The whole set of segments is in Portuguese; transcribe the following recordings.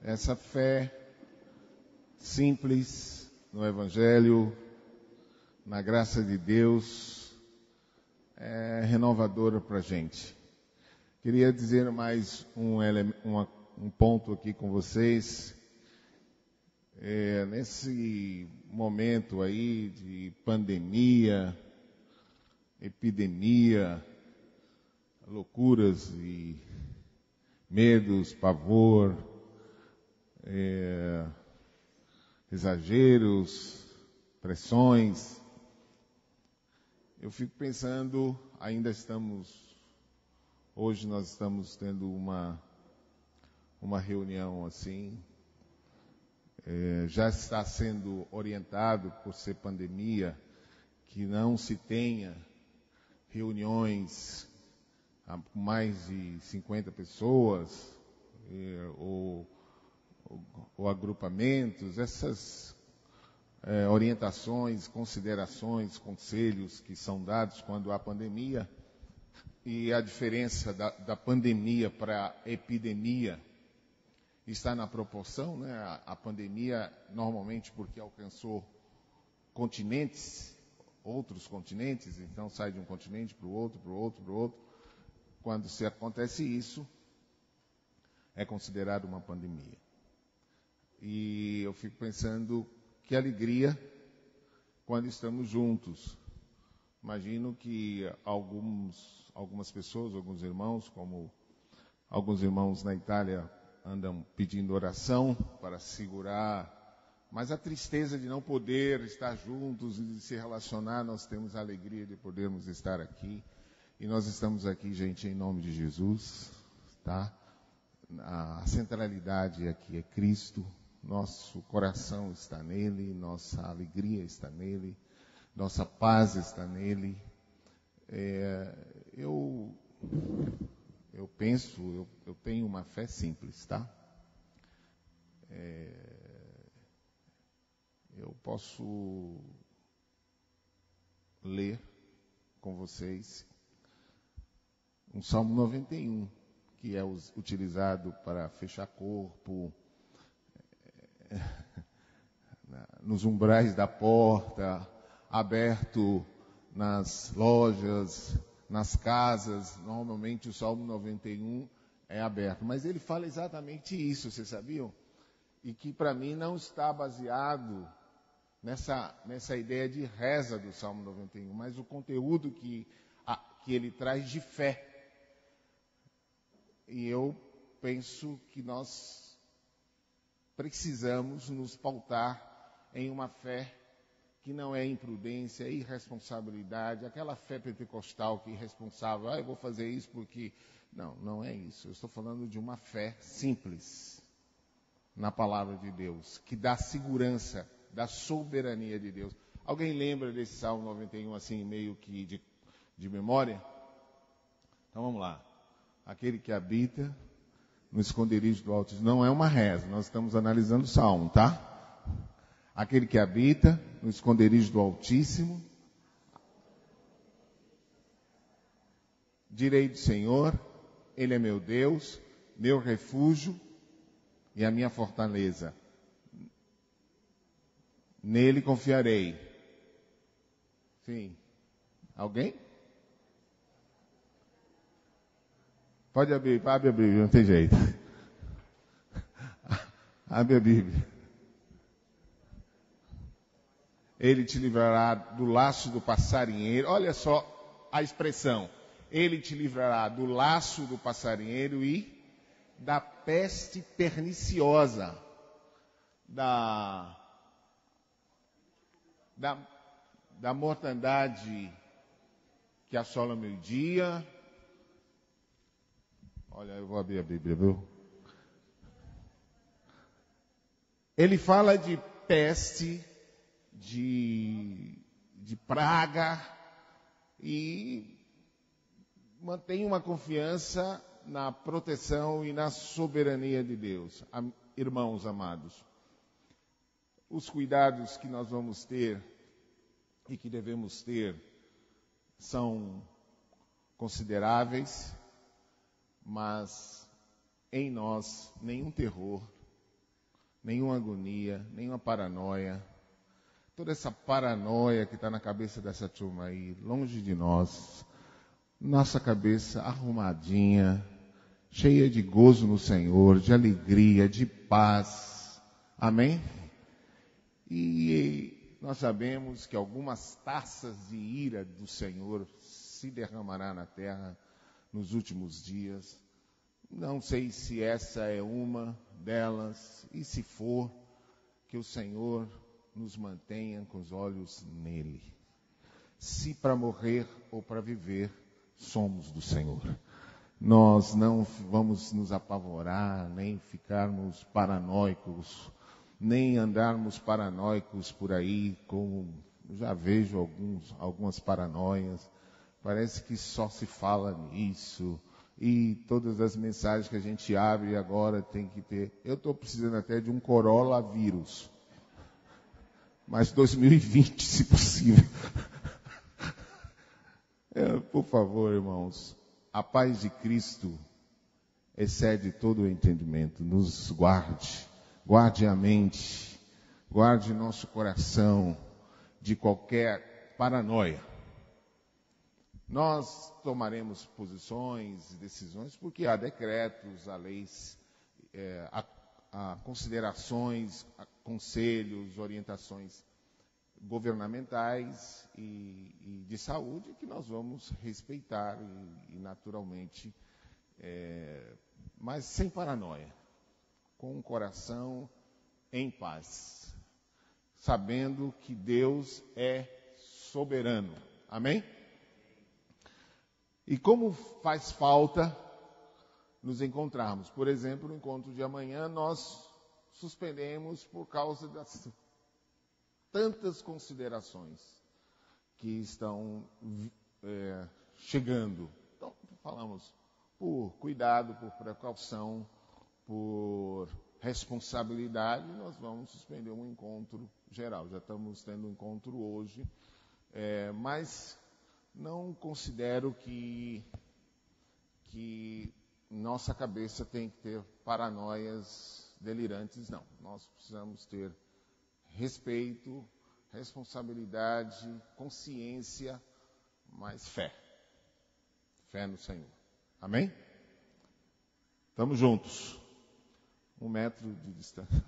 Essa fé simples no Evangelho, na graça de Deus, é renovadora para a gente. Queria dizer mais um ponto aqui com vocês. Nesse momento aí de pandemia, epidemia, loucuras e medos, pavor, exageros, pressões, eu fico pensando, hoje nós estamos tendo uma reunião assim, já está sendo orientado por ser pandemia, que não se tenha reuniões com mais de 50 pessoas, ou agrupamentos, essas orientações, considerações, conselhos que são dados quando há pandemia, e a diferença da pandemia para a epidemia está na proporção, né? A pandemia, normalmente, porque alcançou continentes, outros continentes, então sai de um continente para o outro, para o outro, para o outro. Quando se acontece isso, é considerado uma pandemia. E eu fico pensando que alegria quando estamos juntos. Imagino que algumas pessoas, alguns irmãos, como alguns irmãos na Itália andam pedindo oração para segurar, mas a tristeza de não poder estar juntos e de se relacionar, nós temos a alegria de podermos estar aqui. E nós estamos aqui, gente, em nome de Jesus, tá? A centralidade aqui é Cristo, nosso coração está nele, nossa alegria está nele, nossa paz está nele. Eu tenho uma fé simples, tá? Eu posso ler com vocês um Salmo 91, que é utilizado para fechar corpo, nos umbrais da porta, aberto nas lojas, nas casas. Normalmente o Salmo 91 é aberto, mas ele fala exatamente isso, vocês sabiam? E que para mim não está baseado nessa ideia de reza do Salmo 91, mas o conteúdo que ele traz de fé. E eu penso que nós precisamos nos pautar em uma fé que não é imprudência, é irresponsabilidade, aquela fé pentecostal que é irresponsável, eu vou fazer isso porque... Não é isso. Eu estou falando de uma fé simples na palavra de Deus, que dá segurança da soberania de Deus. Alguém lembra desse Salmo 91, assim, meio que de memória? Então vamos lá. Aquele que habita no esconderijo do Altíssimo. Não é uma reza, nós estamos analisando o Salmo, tá? Aquele que habita no esconderijo do Altíssimo, direi do Senhor, Ele é meu Deus, meu refúgio e a minha fortaleza. Nele confiarei. Sim. Alguém? Pode abrir, abre a Bíblia, não tem jeito. Abre a Bíblia. Ele te livrará do laço do passarinheiro. Olha só a expressão. Ele te livrará do laço do passarinheiro e da peste perniciosa, da mortandade que assola o meio-dia. Olha, eu vou abrir a Bíblia, viu? Ele fala de peste, de praga, e mantém uma confiança na proteção e na soberania de Deus. Irmãos amados, os cuidados que nós vamos ter e que devemos ter são consideráveis, mas em nós nenhum terror nenhuma agonia, nenhuma paranoia. Toda essa paranoia que está na cabeça dessa turma aí, longe de nós. Nossa cabeça arrumadinha, cheia de gozo no Senhor, de alegria, de paz. Amém? E nós sabemos que algumas taças de ira do Senhor se derramará na terra nos últimos dias. Não sei se essa é uma delas, e se for, que o Senhor nos mantenha com os olhos nele. Se para morrer ou para viver, somos do Senhor. Nós não vamos nos apavorar, nem ficarmos paranoicos, nem andarmos paranoicos por aí, como já vejo algumas paranoias. Parece que só se fala nisso. E todas as mensagens que a gente abre agora tem que ter. Eu estou precisando até de um coronavírus. Mas 2020, se possível. Por favor, irmãos, a paz de Cristo excede todo o entendimento. Nos guarde, guarde a mente, guarde nosso coração de qualquer paranoia. Nós tomaremos posições e decisões porque há decretos, há leis, há considerações, há conselhos, orientações governamentais e de saúde que nós vamos respeitar e naturalmente, mas sem paranoia, com o coração em paz, sabendo que Deus é soberano. Amém? E como faz falta nos encontrarmos? Por exemplo, no encontro de amanhã, nós suspendemos por causa das tantas considerações que estão chegando. Então, falamos por cuidado, por precaução, por responsabilidade, nós vamos suspender um encontro geral. Já estamos tendo um encontro hoje, mas não considero que nossa cabeça tem que ter paranoias delirantes, não. Nós precisamos ter respeito, responsabilidade, consciência, mas fé. Fé no Senhor. Amém? Estamos juntos. 1 metro de distância.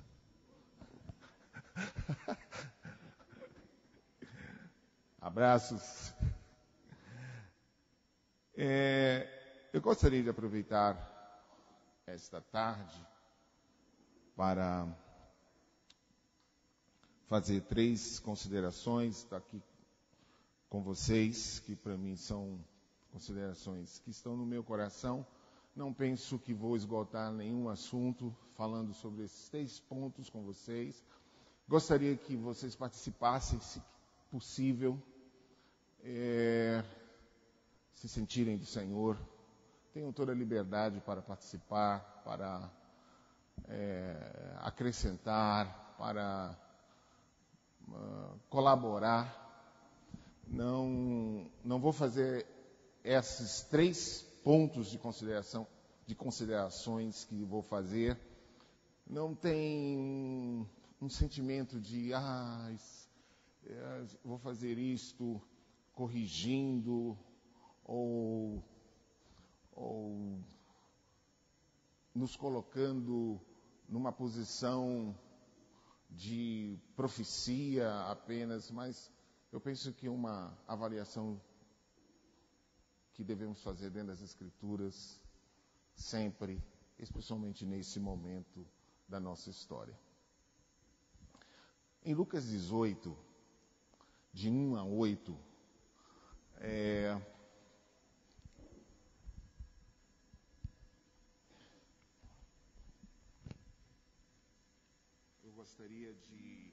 Abraços. Eu gostaria de aproveitar esta tarde para fazer 3 considerações aqui com vocês, que para mim são considerações que estão no meu coração. Não penso que vou esgotar nenhum assunto falando sobre esses 3 pontos com vocês. Gostaria que vocês participassem, se possível, se sentirem do Senhor. Tenham toda a liberdade para participar, para acrescentar, para colaborar. Não vou fazer esses 3 pontos de considerações que vou fazer. Não tem um sentimento de vou fazer isto corrigindo ou nos colocando numa posição de profecia apenas, mas eu penso que uma avaliação que devemos fazer dentro das Escrituras sempre, especialmente nesse momento da nossa história. Em Lucas 18, de 1 a 8, eu gostaria de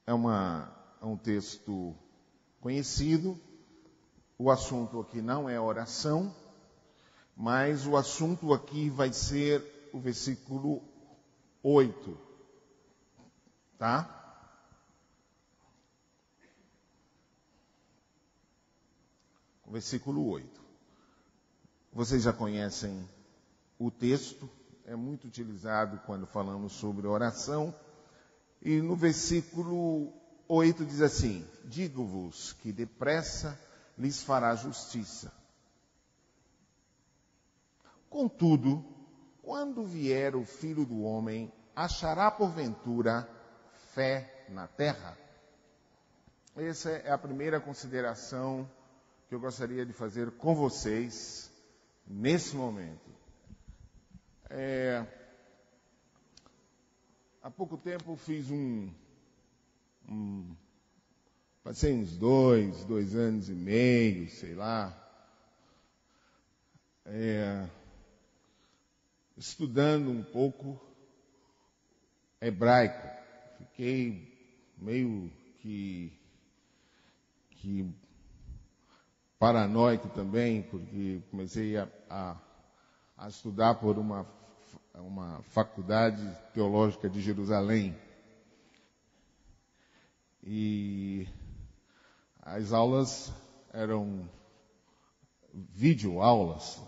é um texto conhecido. O assunto aqui não é oração, mas o assunto aqui vai ser o versículo 8. tá? Versículo 8. Vocês já conhecem o texto, é muito utilizado quando falamos sobre oração. E no versículo 8 diz assim: digo-vos que depressa lhes fará justiça. Contudo, quando vier o Filho do Homem, achará porventura fé na terra? Essa é a primeira consideração que eu gostaria de fazer com vocês nesse momento. Há pouco tempo fiz passei uns dois anos e meio, sei lá, estudando um pouco hebraico. Fiquei meio que paranoico também, porque comecei a estudar por uma faculdade teológica de Jerusalém. E as aulas eram videoaulas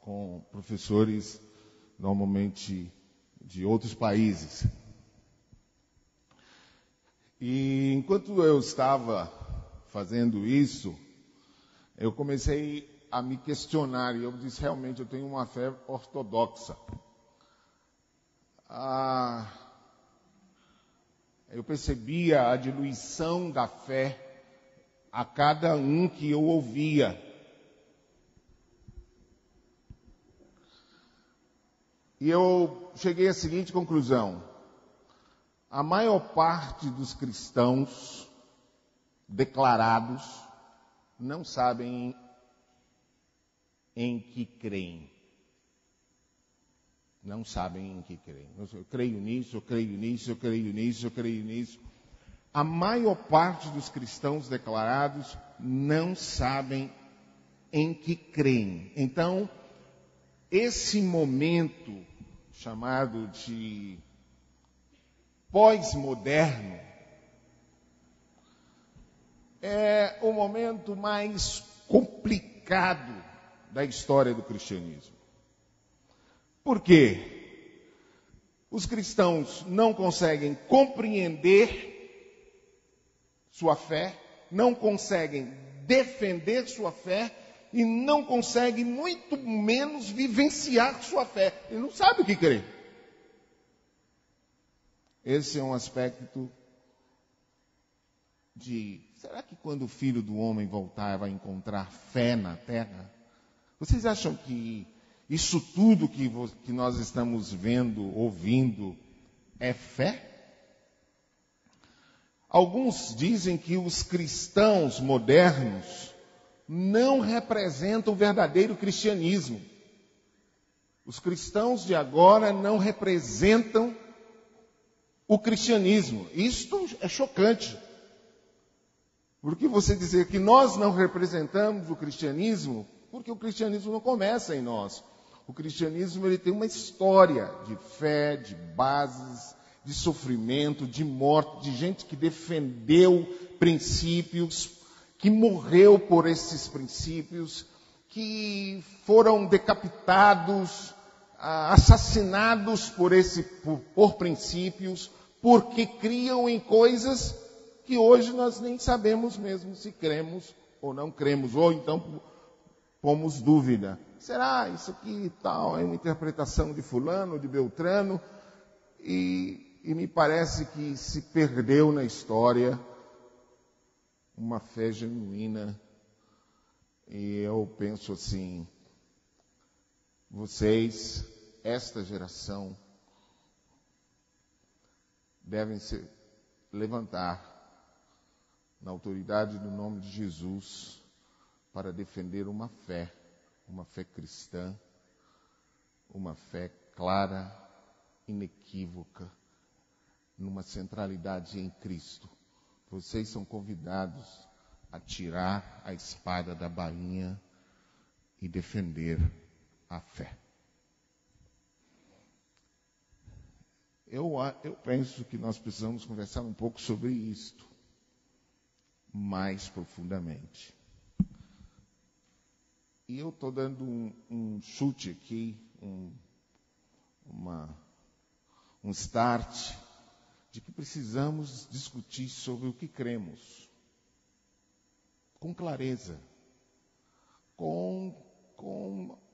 com professores normalmente de outros países. E enquanto eu estava fazendo isso, eu comecei a me questionar, e eu disse, realmente, eu tenho uma fé ortodoxa. Eu percebia a diluição da fé a cada um que eu ouvia. E eu cheguei à seguinte conclusão: a maior parte dos cristãos declarados não sabem em que creem. Não sabem em que creem. Eu creio nisso, eu creio nisso, eu creio nisso, eu creio nisso. A maior parte dos cristãos declarados não sabem em que creem. Então, esse momento chamado de pós-moderno é o momento mais complicado da história do cristianismo. Por quê? Os cristãos não conseguem compreender sua fé, não conseguem defender sua fé e não conseguem, muito menos, vivenciar sua fé. Ele não sabe o que crer. Esse é um aspecto de... Será que quando o Filho do Homem voltar vai encontrar fé na terra? Vocês acham que isso tudo que nós estamos vendo, ouvindo, é fé? Alguns dizem que os cristãos modernos não representam o verdadeiro cristianismo. Os cristãos de agora não representam o cristianismo. Isto é chocante. Porque você dizer que nós não representamos o cristianismo, porque o cristianismo não começa em nós. O cristianismo ele tem uma história de fé, de bases, de sofrimento, de morte, de gente que defendeu princípios, que morreu por esses princípios, que foram decapitados, assassinados por princípios, porque criam em coisas que hoje nós nem sabemos mesmo se cremos ou não cremos, ou então pomos dúvida. Será isso aqui e tal, é uma interpretação de fulano, de Beltrano, e me parece que se perdeu na história uma fé genuína. E eu penso assim, vocês, esta geração, devem se levantar na autoridade do nome de Jesus para defender uma fé cristã, uma fé clara, inequívoca, numa centralidade em Cristo. Vocês são convidados a tirar a espada da bainha e defender a fé. Eu penso que nós precisamos conversar um pouco sobre isto, mais profundamente. E eu estou dando um chute aqui, um start, de que precisamos discutir sobre o que cremos, com clareza, com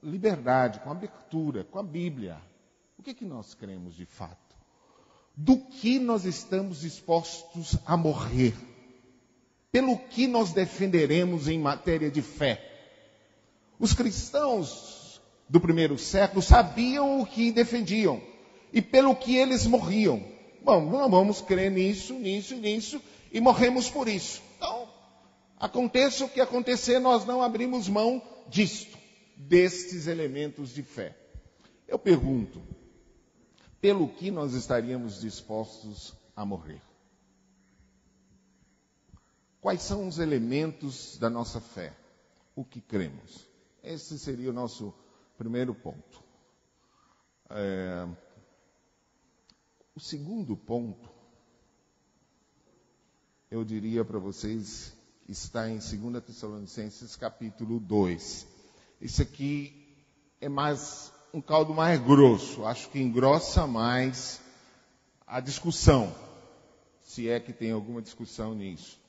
liberdade, com abertura, com a Bíblia. O que nós cremos de fato? Do que nós estamos dispostos a morrer? Pelo que nós defenderemos em matéria de fé? Os cristãos do primeiro século sabiam o que defendiam e pelo que eles morriam. Bom, nós vamos crer nisso, e morremos por isso. Então, aconteça o que acontecer, nós não abrimos mão destes elementos de fé. Eu pergunto, pelo que nós estaríamos dispostos a morrer? Quais são os elementos da nossa fé? O que cremos? Esse seria o nosso primeiro ponto. O segundo ponto, eu diria para vocês, está em 2 Tessalonicenses capítulo 2. Isso aqui é um caldo mais grosso, acho que engrossa mais a discussão, se é que tem alguma discussão nisso.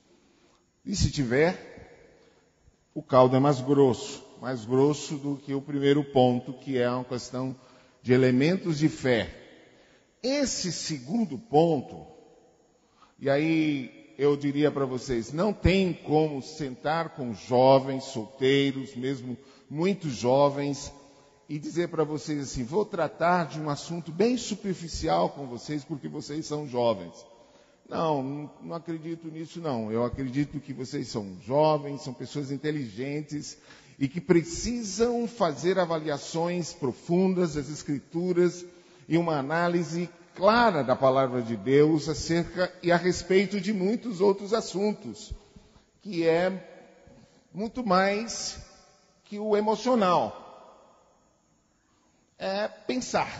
E se tiver, o caldo é mais grosso do que o primeiro ponto, que é uma questão de elementos de fé. Esse segundo ponto, e aí eu diria para vocês, não tem como sentar com jovens, solteiros, mesmo muito jovens, e dizer para vocês assim, vou tratar de um assunto bem superficial com vocês, porque vocês são jovens. Não acredito nisso não. Eu acredito que vocês são jovens, são pessoas inteligentes e que precisam fazer avaliações profundas das Escrituras e uma análise clara da palavra de Deus acerca e a respeito de muitos outros assuntos, que é muito mais que o emocional. É pensar,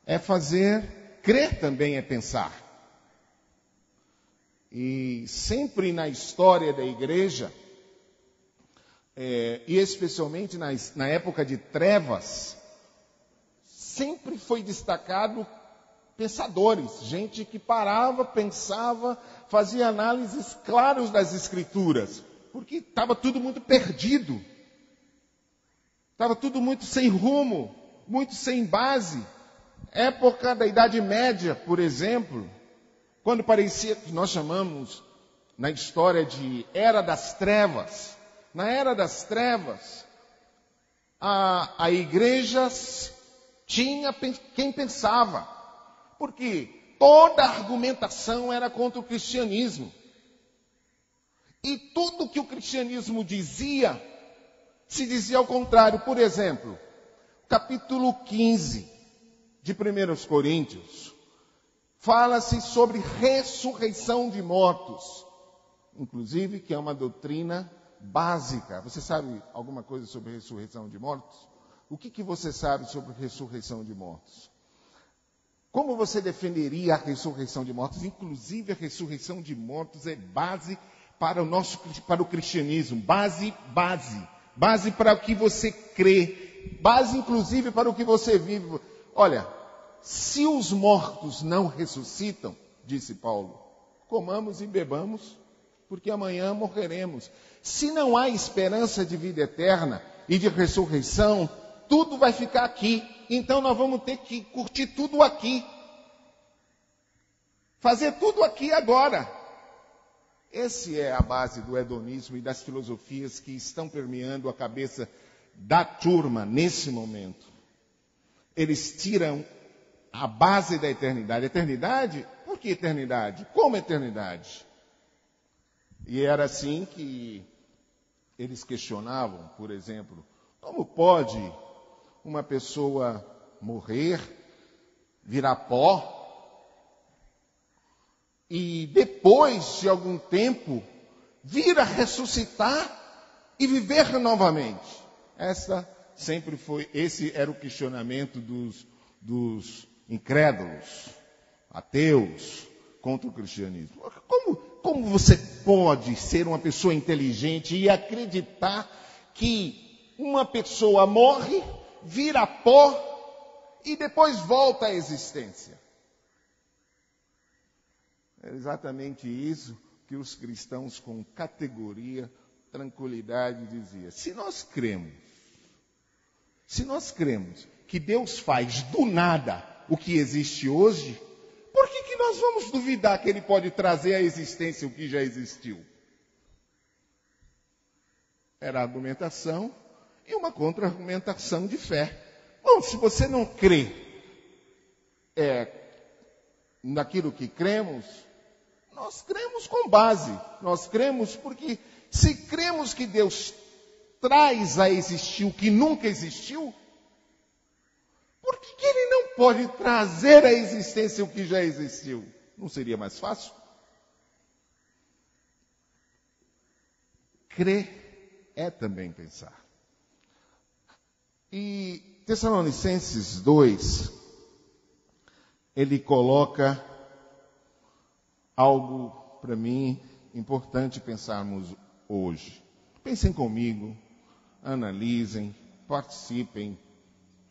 é fazer, crer também é pensar. E sempre na história da igreja, e especialmente na época de trevas, sempre foi destacado pensadores, gente que parava, pensava, fazia análises claras das Escrituras, porque estava tudo muito perdido, estava tudo muito sem rumo, muito sem base. Época da Idade Média, por exemplo, quando parecia que nós chamamos na história de Era das Trevas. Na Era das Trevas, a igreja tinha quem pensava, porque toda a argumentação era contra o cristianismo. E tudo que o cristianismo dizia, se dizia ao contrário. Por exemplo, capítulo 15 de 1 Coríntios, fala-se sobre ressurreição de mortos, inclusive que é uma doutrina básica. Você sabe alguma coisa sobre ressurreição de mortos? O que você sabe sobre ressurreição de mortos? Como você defenderia a ressurreição de mortos? Inclusive a ressurreição de mortos é base para o cristianismo, base para o que você crê, base inclusive para o que você vive. Olha, se os mortos não ressuscitam, disse Paulo, comamos e bebamos, porque amanhã morreremos. Se não há esperança de vida eterna e de ressurreição, tudo vai ficar aqui. Então nós vamos ter que curtir tudo aqui. Fazer tudo aqui agora. Essa é a base do hedonismo e das filosofias que estão permeando a cabeça da turma nesse momento. Eles tiram a base da eternidade. Eternidade? Por que eternidade? Como eternidade? E era assim que eles questionavam, por exemplo, como pode uma pessoa morrer, virar pó, e depois de algum tempo vir a ressuscitar e viver novamente? Esse era o questionamento dos incrédulos. ateus contra o cristianismo. Como você pode ser uma pessoa inteligente e acreditar que uma pessoa morre, vira pó e depois volta à existência? É exatamente isso que os cristãos com categoria, tranquilidade diziam. Se nós cremos que Deus faz do nada o que existe hoje, por que nós vamos duvidar que Ele pode trazer à existência o que já existiu? Era argumentação e uma contra-argumentação de fé. Bom, se você não crê naquilo que cremos, nós cremos com base. Nós cremos porque se cremos que Deus traz a existir o que nunca existiu, por que Ele não pode trazer à existência o que já existiu? Não seria mais fácil? Crer é também pensar. E Tessalonicenses 2, ele coloca algo para mim importante pensarmos hoje. Pensem comigo, analisem, participem,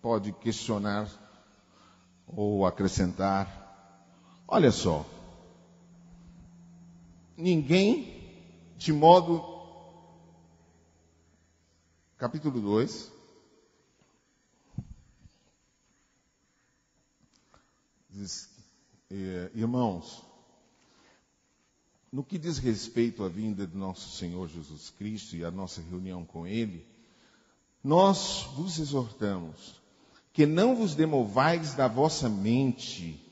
pode questionar ou acrescentar. Olha só, ninguém, de modo, capítulo 2, diz, irmãos, no que diz respeito à vinda do nosso Senhor Jesus Cristo e à nossa reunião com Ele, nós vos exortamos que não vos demovais da vossa mente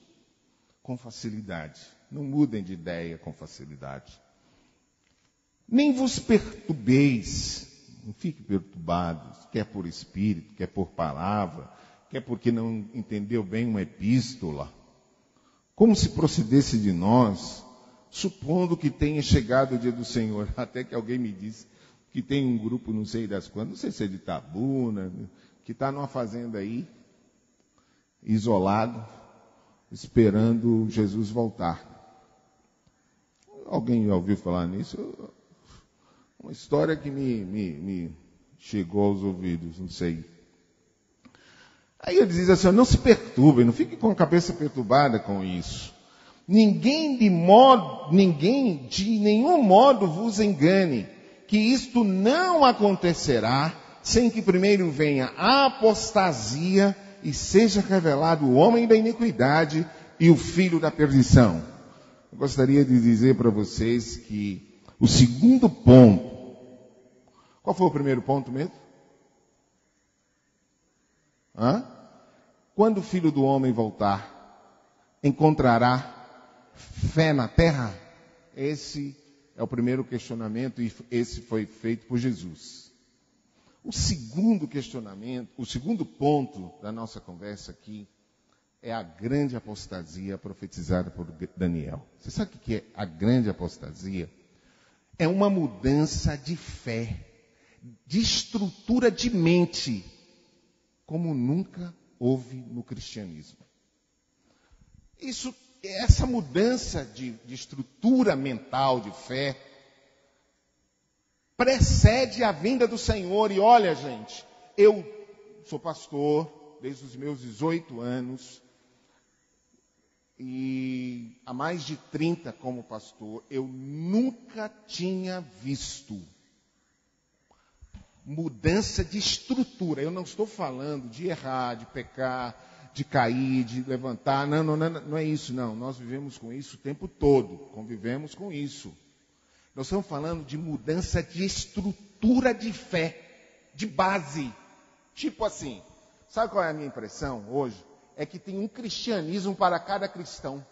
com facilidade. Não mudem de ideia com facilidade. Nem vos perturbeis, não fiquem perturbados, quer por espírito, quer por palavra, quer porque não entendeu bem uma epístola, como se procedesse de nós, supondo que tenha chegado o dia do Senhor. Até que alguém me disse que tem um grupo, não sei das quantas, não sei se é de Itabuna, que está numa fazenda aí, isolado, esperando Jesus voltar. Alguém já ouviu falar nisso? Uma história que me chegou aos ouvidos, não sei. Aí ele diz assim, não se perturbem, não fiquem com a cabeça perturbada com isso. Ninguém de nenhum modo vos engane, que isto não acontecerá sem que primeiro venha a apostasia e seja revelado o homem da iniquidade e o filho da perdição. Eu gostaria de dizer para vocês que o segundo ponto, qual foi o primeiro ponto mesmo? Quando o filho do homem voltar, encontrará fé na terra? Esse é o primeiro questionamento e esse foi feito por Jesus. O segundo questionamento, o segundo ponto da nossa conversa aqui é a grande apostasia profetizada por Daniel. Você sabe o que é a grande apostasia? É uma mudança de fé, de estrutura de mente, como nunca houve no cristianismo. Essa mudança de estrutura mental, de fé, precede a vinda do Senhor. E olha, gente, eu sou pastor desde os meus 18 anos, e há mais de 30 como pastor, eu nunca tinha visto mudança de estrutura. Eu não estou falando de errar, de pecar, de cair, de levantar. Não é isso, não. Nós vivemos com isso o tempo todo. Convivemos com isso. Nós estamos falando de mudança de estrutura de fé, de base. Tipo assim, sabe qual é a minha impressão hoje? É que tem um cristianismo para cada cristão.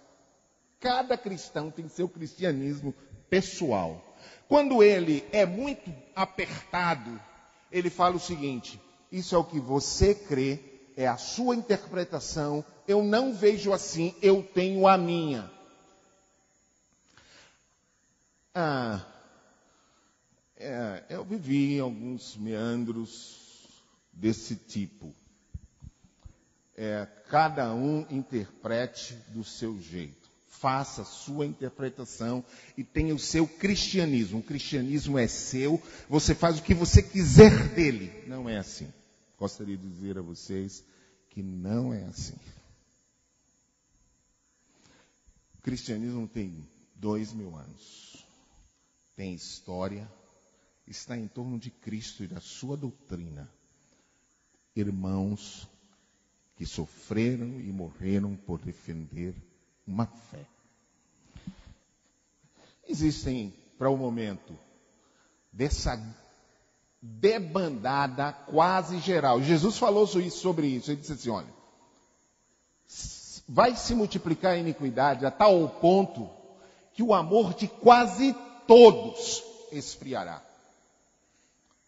Cada cristão tem seu cristianismo pessoal. Quando ele é muito apertado, ele fala o seguinte: isso é o que você crê, é a sua interpretação, eu não vejo assim, eu tenho a minha. Eu vivi alguns meandros desse tipo. cada um interprete do seu jeito. Faça a sua interpretação e tenha o seu cristianismo. O cristianismo é seu, você faz o que você quiser dele. Não é assim. Gostaria de dizer a vocês que não é assim. O cristianismo tem 2000 anos. Tem história, está em torno de Cristo e da sua doutrina. Irmãos que sofreram e morreram por defender uma fé. Existem, para o momento, dessa debandada quase geral. Jesus falou sobre isso. Ele disse assim, olha, vai se multiplicar a iniquidade a tal ponto que o amor de quase todos esfriará.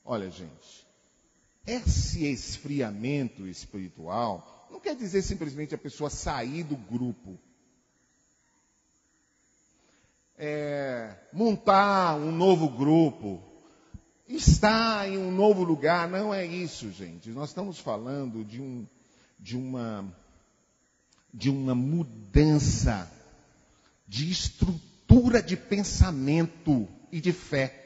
Olha, gente, esse esfriamento espiritual não quer dizer simplesmente a pessoa sair do grupo. Montar um novo grupo, estar em um novo lugar, não é isso, gente. Nós estamos falando de uma mudança de estrutura de pensamento e de fé.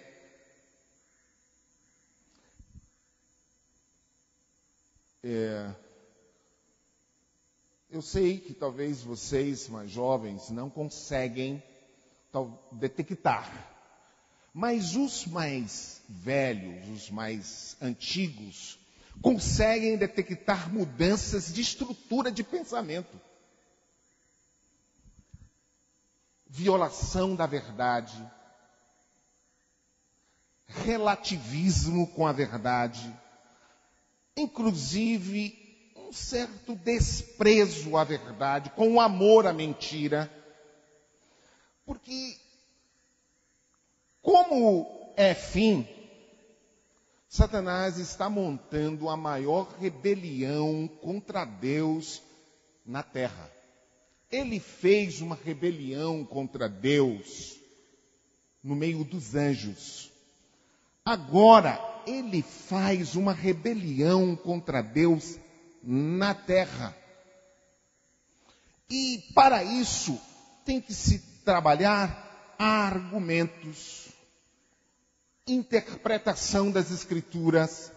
Eu sei que talvez vocês, mais jovens, não conseguem detectar. Mas os mais velhos, os mais antigos, conseguem detectar mudanças de estrutura de pensamento. Violação da verdade, relativismo com a verdade, inclusive um certo desprezo à verdade, com o amor à mentira. Porque, como é fim, Satanás está montando a maior rebelião contra Deus na terra. Ele fez uma rebelião contra Deus no meio dos anjos. Agora, ele faz uma rebelião contra Deus na terra. E, para isso, tem que se trabalhar argumentos, interpretação das Escrituras.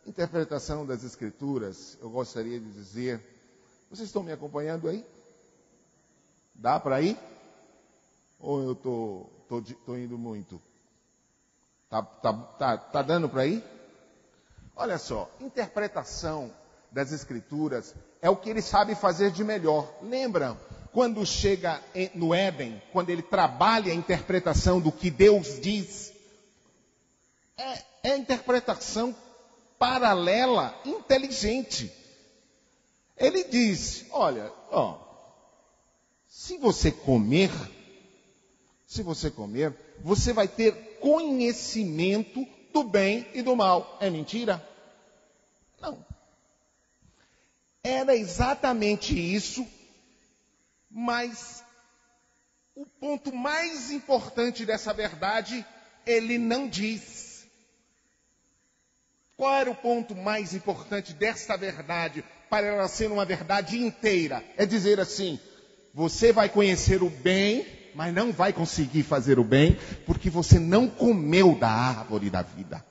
Interpretação das Escrituras, eu gostaria de dizer, vocês estão me acompanhando aí? Dá para ir? Ou eu tô indo muito? Tá dando para ir? Olha só, interpretação das Escrituras é o que ele sabe fazer de melhor. Lembram? Quando chega no Éden, quando ele trabalha a interpretação do que Deus diz, é a interpretação paralela, inteligente. Ele diz, olha, se você comer, você vai ter conhecimento do bem e do mal. É mentira? Não. Era exatamente isso, mas o ponto mais importante dessa verdade, ele não diz. Qual era o ponto mais importante dessa verdade, para ela ser uma verdade inteira? É dizer assim, você vai conhecer o bem, mas não vai conseguir fazer o bem, porque você não comeu da árvore da vida.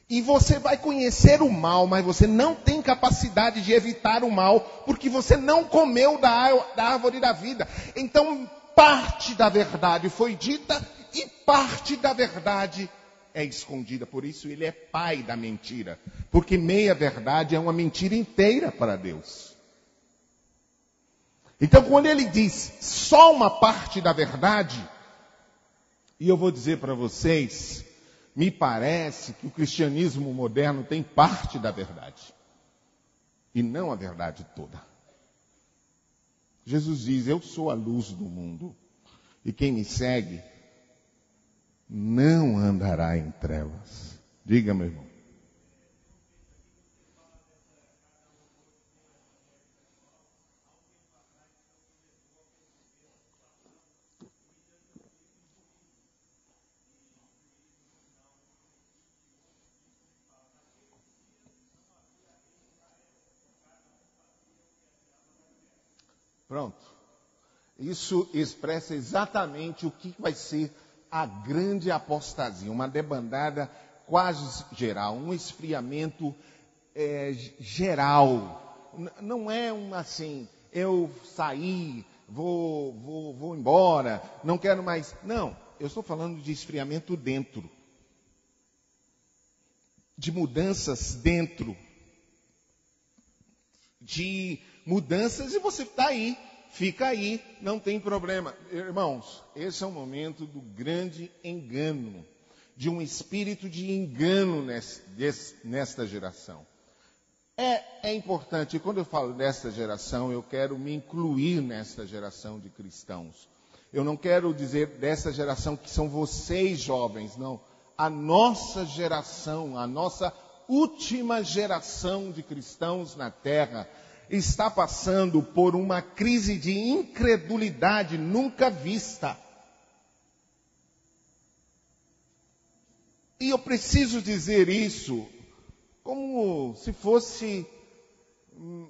E você vai conhecer o mal, mas você não tem capacidade de evitar o mal, porque você não comeu da árvore da vida. Então, parte da verdade foi dita e parte da verdade é escondida. Por isso ele é pai da mentira. Porque meia verdade é uma mentira inteira para Deus. Então, quando ele diz só uma parte da verdade, e eu vou dizer para vocês, me parece que o cristianismo moderno tem parte da verdade. E não a verdade toda. Jesus diz, eu sou a luz do mundo. E quem me segue não andará em trevas. Diga, meu irmão. Pronto. Isso expressa exatamente o que vai ser a grande apostasia, uma debandada quase geral, um esfriamento geral. Não é assim, eu saí, vou embora, não quero mais. Não, eu estou falando de esfriamento dentro, de mudanças dentro, de mudanças e você está aí, fica aí, não tem problema. Irmãos, esse é o momento do grande engano, de um espírito de engano nesta geração. É importante, quando eu falo desta geração, eu quero me incluir nesta geração de cristãos. Eu não quero dizer dessa geração que são vocês jovens, não. A nossa geração, a nossa última geração de cristãos na terra, está passando por uma crise de incredulidade nunca vista. E eu preciso dizer isso como se fosse o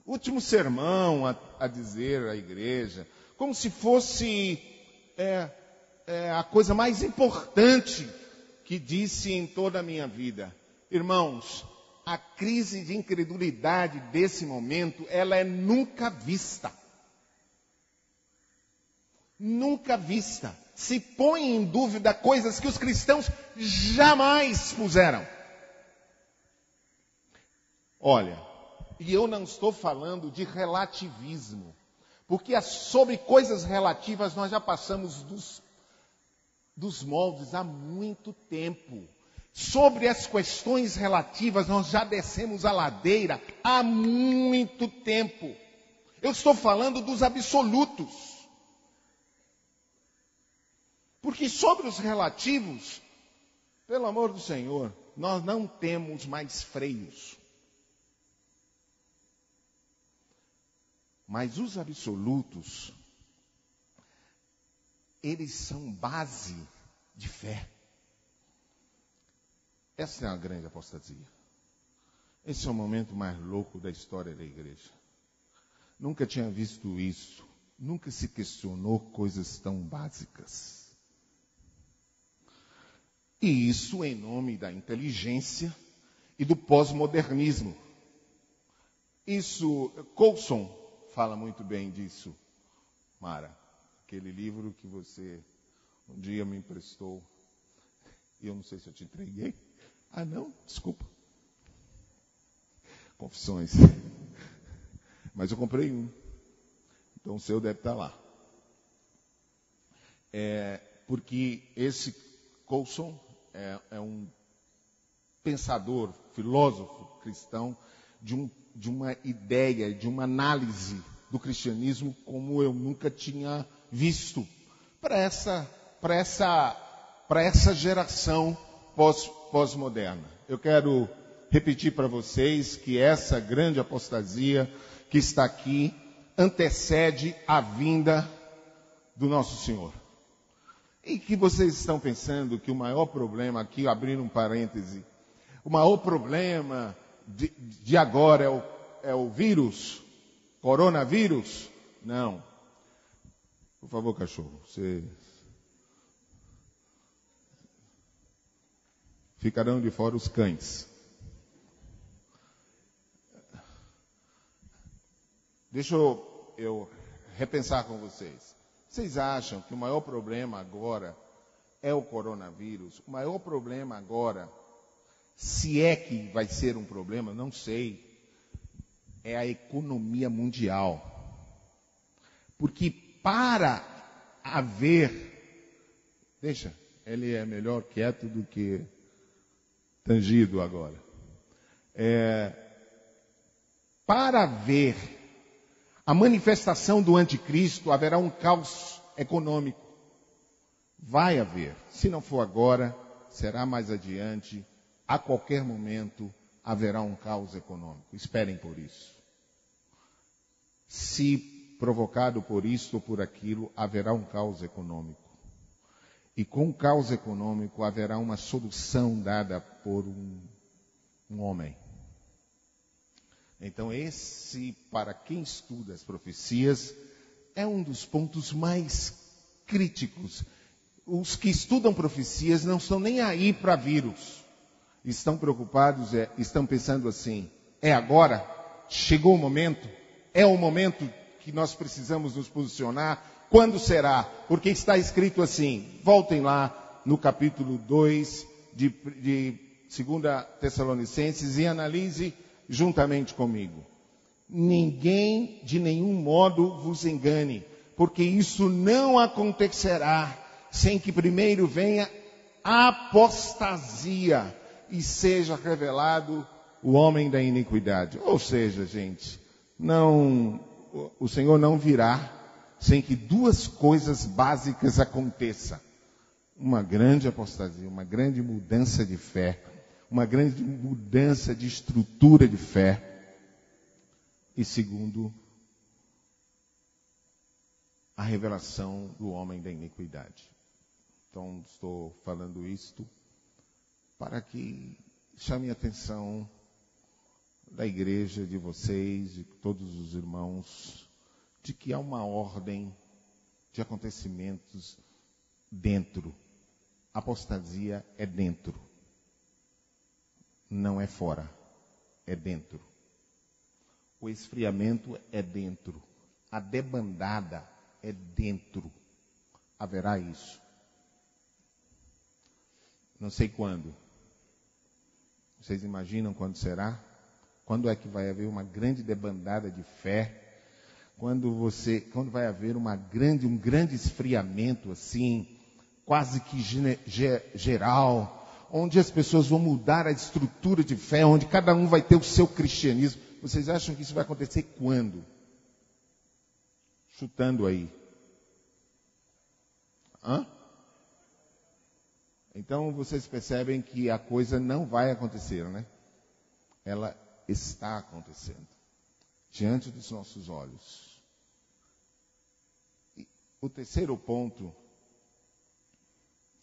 último sermão a dizer à igreja, como se fosse a coisa mais importante que disse em toda a minha vida. Irmãos, a crise de incredulidade desse momento, ela é nunca vista. Nunca vista. Se põe em dúvida coisas que os cristãos jamais puseram. Olha, e eu não estou falando de relativismo, porque sobre coisas relativas nós já passamos dos moldes há muito tempo. Sobre as questões relativas nós já descemos a ladeira há muito tempo. Eu estou falando dos absolutos. Porque sobre os relativos, pelo amor do Senhor, nós não temos mais freios. Mas os absolutos, eles são base de fé. Essa é uma grande apostasia. Esse é o momento mais louco da história da igreja. Nunca tinha visto isso. Nunca se questionou coisas tão básicas. E isso em nome da inteligência e do pós-modernismo. Isso, Coulson fala muito bem disso, Mara. Aquele livro que você um dia me emprestou. E eu não sei se eu te entreguei. Ah, não? Desculpa. Confissões. Mas eu comprei um. Então o seu deve estar lá. Porque esse Coulson é um pensador, filósofo cristão de uma ideia, de uma análise do cristianismo como eu nunca tinha visto para essa geração pós-moderna. Eu quero repetir para vocês que essa grande apostasia que está aqui antecede a vinda do nosso Senhor. E que vocês estão pensando que o maior problema aqui, abrindo um parêntese, o maior problema de agora é o vírus, coronavírus? Não. Por favor, cachorro, você... Ficarão de fora os cães. Deixa eu repensar com vocês. Vocês acham que o maior problema agora é o coronavírus? O maior problema agora, se é que vai ser um problema, não sei, é a economia mundial. Porque para haver... Deixa, ele é melhor quieto do que tangido agora. Para haver a manifestação do anticristo, haverá um caos econômico. Vai haver. Se não for agora, será mais adiante. A qualquer momento haverá um caos econômico. Esperem por isso. Se provocado por isto ou por aquilo, haverá um caos econômico. E com o caos econômico haverá uma solução dada por um homem. Então esse, para quem estuda as profecias, é um dos pontos mais críticos. Os que estudam profecias não estão nem aí para vírus. Estão preocupados, estão pensando assim, é agora? Chegou o momento? É o momento que nós precisamos nos posicionar? Quando será? Porque está escrito assim, voltem lá no capítulo 2 de 2 Tessalonicenses e analise juntamente comigo. Ninguém de nenhum modo vos engane, porque isso não acontecerá sem que primeiro venha apostasia e seja revelado o homem da iniquidade. Ou seja, gente, o Senhor não virá sem que duas coisas básicas aconteçam. Uma grande apostasia, uma grande mudança de fé, uma grande mudança de estrutura de fé. E segundo, a revelação do homem da iniquidade. Então, estou falando isto para que chame a atenção da igreja, de vocês, de todos os irmãos, de que há uma ordem de acontecimentos dentro. Apostasia é dentro. Não é fora, é dentro. O esfriamento é dentro. A debandada é dentro. Haverá isso. Não sei quando. Vocês imaginam quando será? Quando é que vai haver uma grande debandada de fé? Quando vai haver um grande esfriamento assim, quase que geral, onde as pessoas vão mudar a estrutura de fé, onde cada um vai ter o seu cristianismo. Vocês acham que isso vai acontecer quando? Chutando aí. Hã? Então vocês percebem que a coisa não vai acontecer, né? Ela está acontecendo. Diante dos nossos olhos. E o terceiro ponto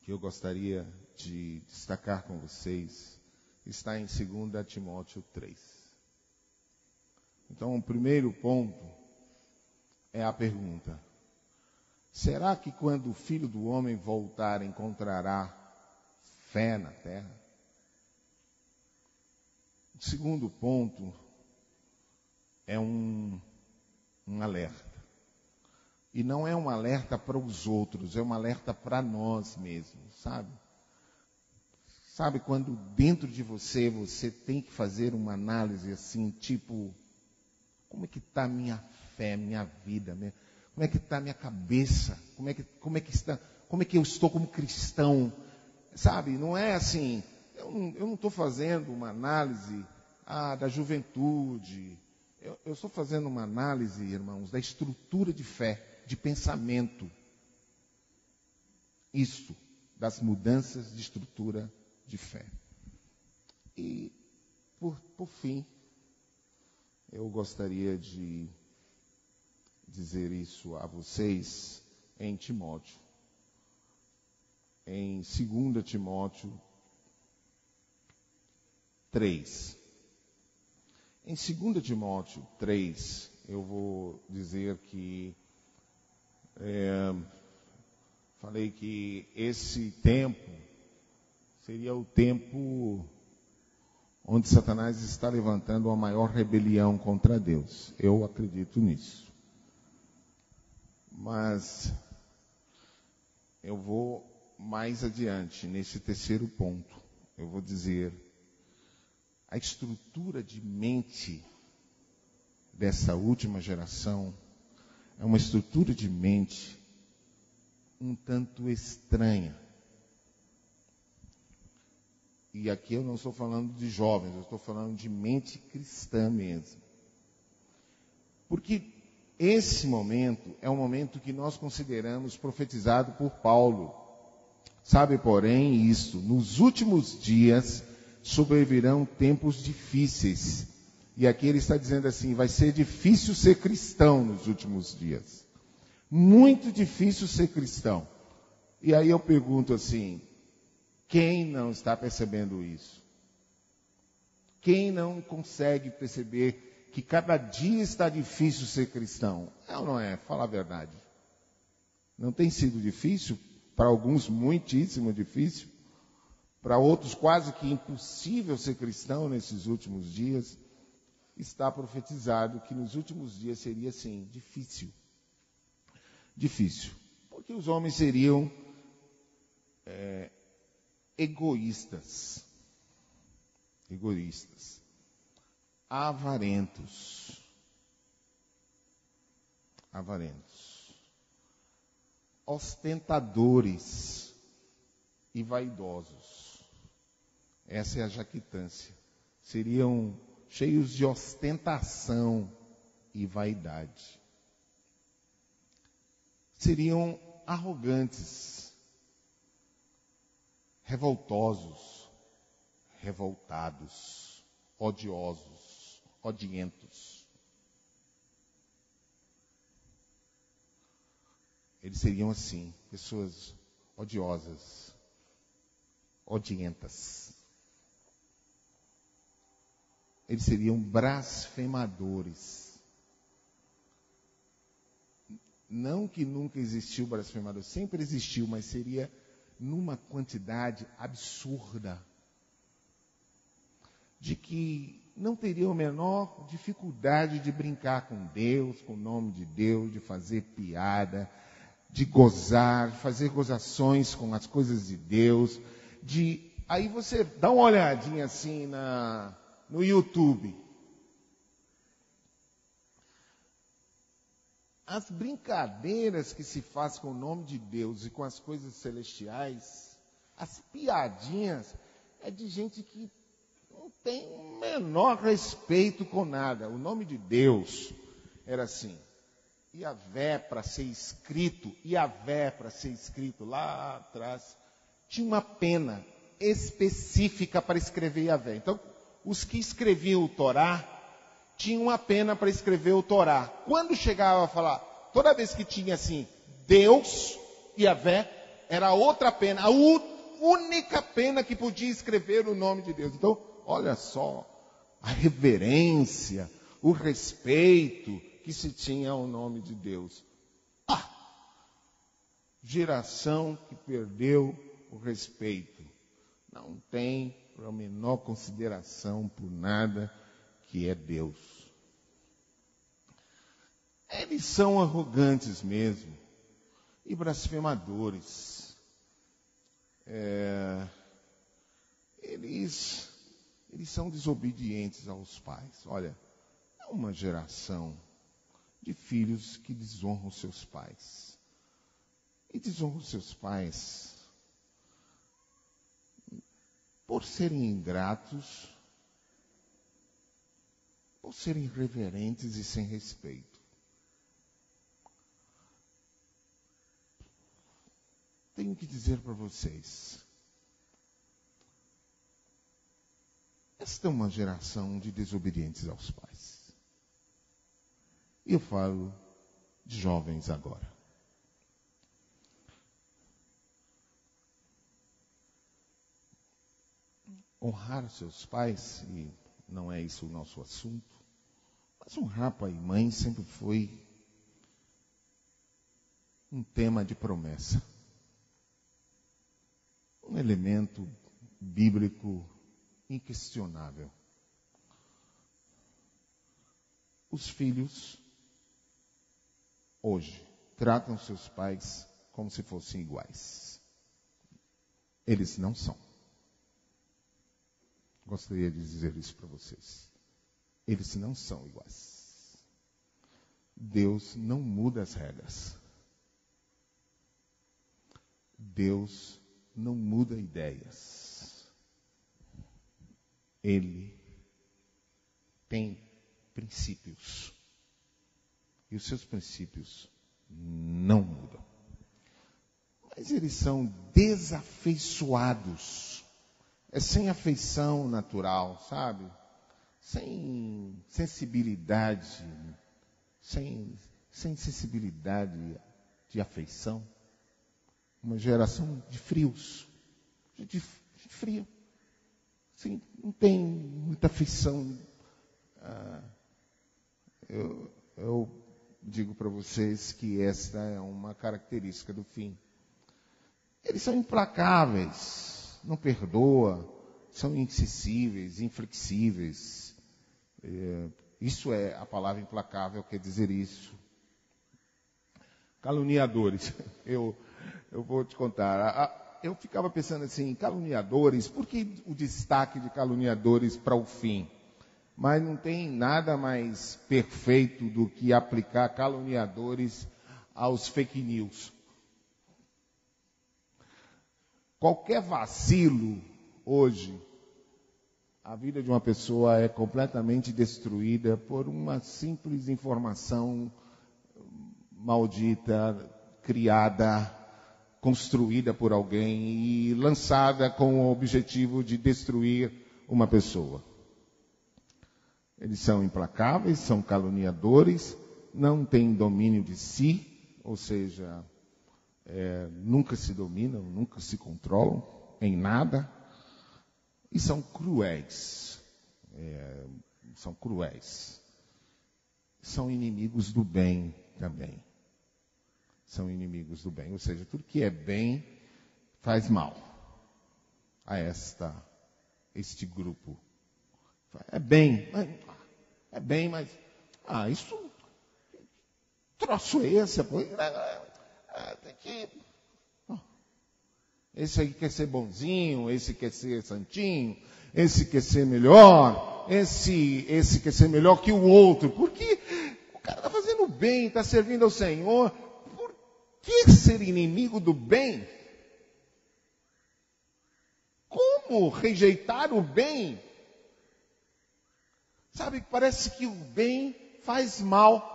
que eu gostaria de destacar com vocês está em 2 Timóteo 3. Então, o primeiro ponto é a pergunta: será que quando o Filho do Homem voltar encontrará fé na terra? O segundo ponto é um alerta. E não é um alerta para os outros, é um alerta para nós mesmos, sabe? Sabe quando dentro de você tem que fazer uma análise assim, tipo, como é que está a minha fé, minha vida, como é que está a minha cabeça, como é que eu estou como cristão, sabe? Não é assim, eu não estou fazendo uma análise da juventude, eu estou fazendo uma análise, irmãos, da estrutura de fé, de pensamento. Isso, das mudanças de estrutura de fé. E, por fim, eu gostaria de dizer isso a vocês em Timóteo. Em 2 Timóteo 3. Em 2 Timóteo 3, eu vou dizer que falei que esse tempo seria o tempo onde Satanás está levantando a maior rebelião contra Deus. Eu acredito nisso. Mas eu vou mais adiante, nesse terceiro ponto. Eu vou dizer, a estrutura de mente dessa última geração é uma estrutura de mente um tanto estranha. E aqui eu não estou falando de jovens, eu estou falando de mente cristã mesmo. Porque esse momento é um momento que nós consideramos profetizado por Paulo. Sabe, porém, isto, nos últimos dias sobrevirão tempos difíceis. E aqui ele está dizendo assim, vai ser difícil ser cristão nos últimos dias. Muito difícil ser cristão. E aí eu pergunto assim, quem não está percebendo isso? Quem não consegue perceber que cada dia está difícil ser cristão. É ou não é? Fala a verdade. Não tem sido difícil? Para alguns, muitíssimo difícil. Para outros, quase que impossível ser cristão nesses últimos dias. Está profetizado que nos últimos dias seria, assim, difícil. Difícil. Porque os homens seriam egoístas. Egoístas. Avarentos. Ostentadores e vaidosos. Essa é a jactância. Seriam cheios de ostentação e vaidade. Seriam arrogantes, revoltosos, revoltados, odiosos, odientos. Eles seriam assim, pessoas odiosas, odientas. Eles seriam blasfemadores. Não que nunca existiu blasfemador, sempre existiu, mas seria numa quantidade absurda. De que não teriam a menor dificuldade de brincar com Deus, com o nome de Deus, de fazer piada, de gozar, fazer gozações com as coisas de Deus. Aí você dá uma olhadinha assim no YouTube. As brincadeiras que se faz com o nome de Deus e com as coisas celestiais, as piadinhas, é de gente que não tem o menor respeito com nada. O nome de Deus era assim. Iavé para ser escrito lá atrás, tinha uma pena específica para escrever Iavé. Então, os que escreviam o Torá, tinham uma pena para escrever o Torá. Quando chegava a falar, toda vez que tinha assim, Deus, Iavé, era outra pena, a única pena que podia escrever o nome de Deus. Então, olha só, a reverência, o respeito que se tinha ao nome de Deus. Geração que perdeu o respeito. Não tem a menor consideração por nada que é Deus. Eles são arrogantes mesmo. E blasfemadores. Eles são desobedientes aos pais. Olha, é uma geração de filhos que desonram seus pais. E desonram seus pais por serem ingratos, por serem irreverentes e sem respeito. Tenho que dizer para vocês, esta é uma geração de desobedientes aos pais. E eu falo de jovens agora. Honrar seus pais, e não é isso o nosso assunto, mas honrar pai e mãe sempre foi um tema de promessa. Um elemento bíblico inquestionável. Os filhos, hoje, tratam seus pais como se fossem iguais. Eles não são. Gostaria de dizer isso para vocês. Eles não são iguais. Deus não muda as regras. Deus não muda ideias. Ele tem princípios. E os seus princípios não mudam. Mas eles são desafeiçoados. É sem afeição natural, sabe? Sem sensibilidade, sem sensibilidade de afeição. Uma geração de frios, de frio. Assim, não tem muita afeição eu digo para vocês que esta é uma característica do fim. Eles são implacáveis, não perdoa, são insensíveis, inflexíveis. Isso é a palavra implacável, quer dizer isso. Caluniadores. Eu vou te contar. Eu ficava pensando assim, caluniadores, por que o destaque de caluniadores para o fim? Mas não tem nada mais perfeito do que aplicar caluniadores aos fake news. Qualquer vacilo hoje, a vida de uma pessoa é completamente destruída por uma simples informação maldita, criada, construída por alguém e lançada com o objetivo de destruir uma pessoa. Eles são implacáveis, são caluniadores, não têm domínio de si, ou seja, nunca se dominam, nunca se controlam em nada, e são cruéis. São cruéis. São inimigos do bem também. São inimigos do bem, ou seja, tudo que é bem faz mal a este grupo. É bem, mas isso, troço esse, tem que, esse aí quer ser bonzinho, esse quer ser santinho, esse quer ser melhor, esse quer ser melhor que o outro, porque o cara está fazendo bem, está servindo ao Senhor. Por que ser inimigo do bem? Como rejeitar o bem? Sabe, parece que o bem faz mal.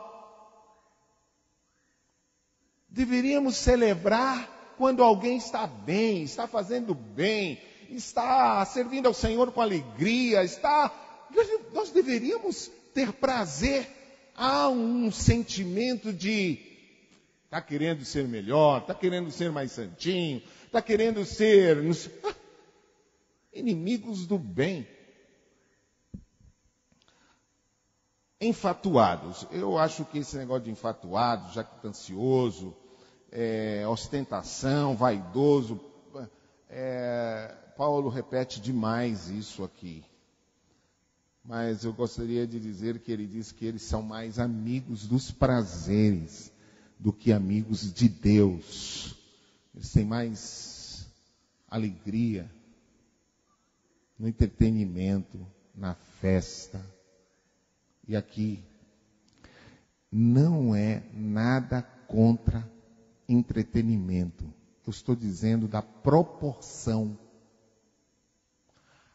Deveríamos celebrar quando alguém está bem, está fazendo bem, está servindo ao Senhor com alegria, nós deveríamos ter prazer. Há um sentimento de está querendo ser melhor, está querendo ser mais santinho, está querendo ser inimigos do bem. Enfatuados. Eu acho que esse negócio de enfatuado, jactancioso, ostentação, vaidoso, Paulo repete demais isso aqui. Mas eu gostaria de dizer que ele diz que eles são mais amigos dos prazeres do que amigos de Deus. Eles têm mais alegria no entretenimento, na festa. E aqui não é nada contra entretenimento. Eu estou dizendo da proporção.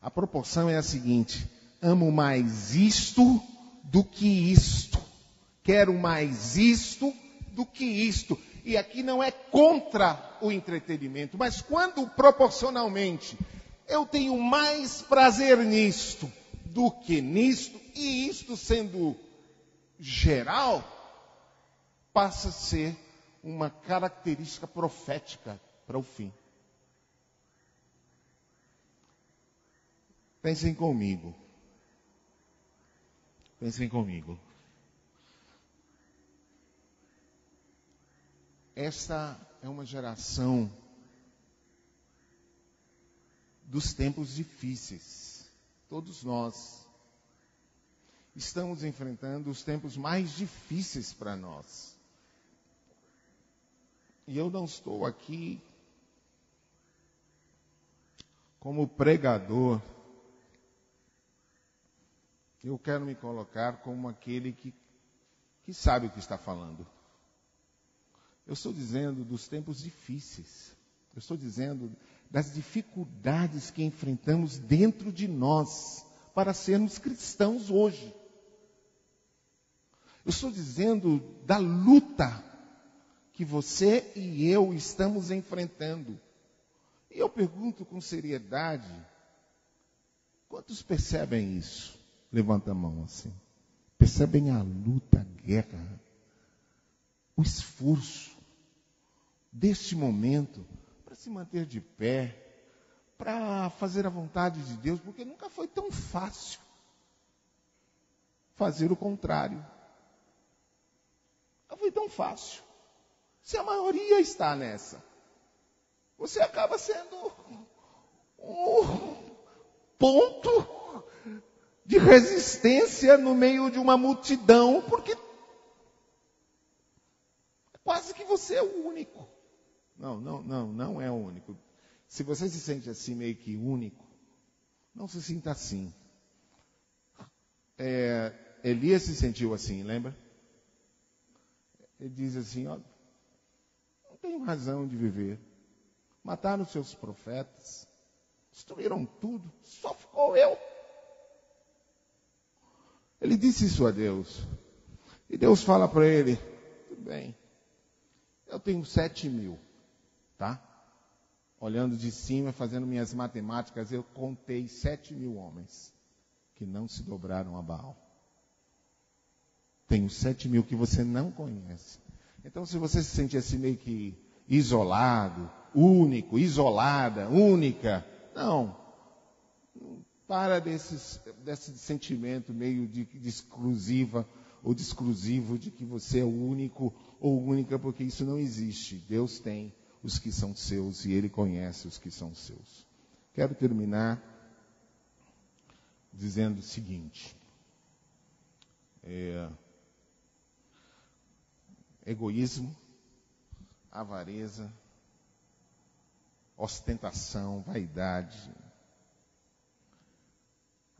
A proporção é a seguinte: amo mais isto do que isto. Quero mais isto do que isto. E aqui não é contra o entretenimento, mas quando proporcionalmente eu tenho mais prazer nisto do que nisto, e isto sendo geral, passa a ser uma característica profética para o fim. Pensem comigo. Pensem comigo. Esta é uma geração dos tempos difíceis. Todos nós estamos enfrentando os tempos mais difíceis para nós. E eu não estou aqui como pregador. Eu quero me colocar como aquele que sabe o que está falando. Eu estou dizendo dos tempos difíceis. Eu estou dizendo das dificuldades que enfrentamos dentro de nós para sermos cristãos hoje. Eu estou dizendo da luta que você e eu estamos enfrentando. E eu pergunto com seriedade, quantos percebem isso? Levanta a mão assim. Percebem a luta, a guerra, o esforço deste momento para se manter de pé, para fazer a vontade de Deus, porque nunca foi tão fácil fazer o contrário. Foi tão fácil. Se a maioria está nessa, você acaba sendo um ponto de resistência no meio de uma multidão, porque quase que você é o único. Não é o único. Se você se sente assim meio que único, não se sinta assim. Elias se sentiu assim, lembra? Ele diz assim, ó, não tenho razão de viver. Mataram seus profetas, destruíram tudo, só ficou eu. Ele disse isso a Deus. E Deus fala para ele, tudo bem, eu tenho 7.000, tá? Olhando de cima, fazendo minhas matemáticas, eu contei 7.000 homens que não se dobraram a Baal. Tenho 7.000 que você não conhece. Então, se você se sente assim meio que isolado, único, isolada, única, não. Para desse sentimento meio de exclusiva ou de exclusivo de que você é o único ou única, porque isso não existe. Deus tem os que são seus e Ele conhece os que são seus. Quero terminar dizendo o seguinte. Egoísmo, avareza, ostentação, vaidade,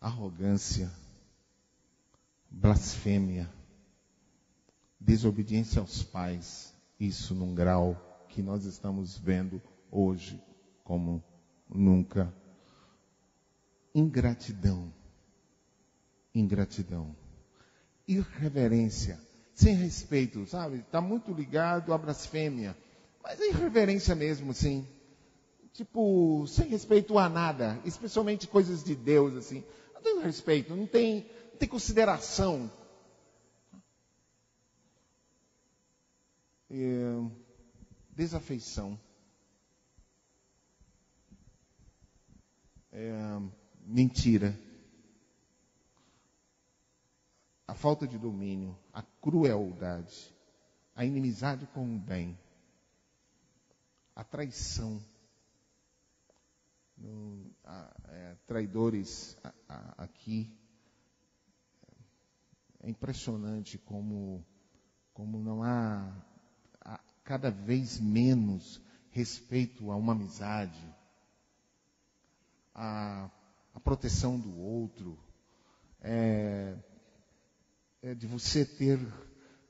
arrogância, blasfêmia, desobediência aos pais, isso num grau que nós estamos vendo hoje como nunca. Ingratidão, irreverência, sem respeito, sabe? Está muito ligado à blasfêmia, mas é irreverência mesmo, assim. Tipo, sem respeito a nada, especialmente coisas de Deus, assim. Não tem respeito, não tem consideração. Desafeição. Mentira. A falta de domínio, a crueldade, a inimizade com o bem, a traição. Traidores aqui. É impressionante como não há cada vez menos respeito a uma amizade, a proteção do outro, de você ter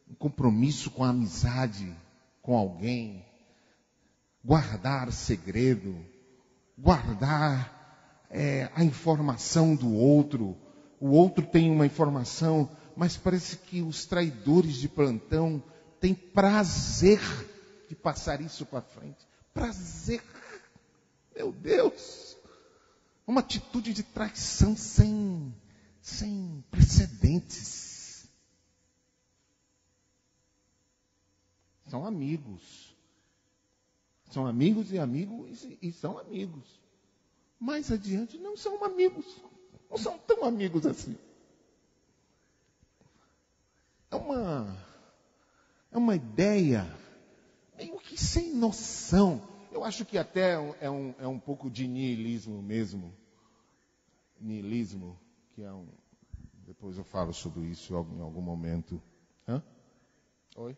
um compromisso com a amizade com alguém, guardar segredo, guardar a informação do outro. O outro tem uma informação, mas parece que os traidores de plantão têm prazer de passar isso para frente. Prazer. Meu Deus. Uma atitude de traição sem precedentes. São amigos. São amigos e são amigos. Mais adiante não são amigos. Não são tão amigos assim. É uma ideia meio que sem noção. Eu acho que até é um pouco de niilismo mesmo. Niilismo, que é depois eu falo sobre isso em algum momento. Hã? Oi?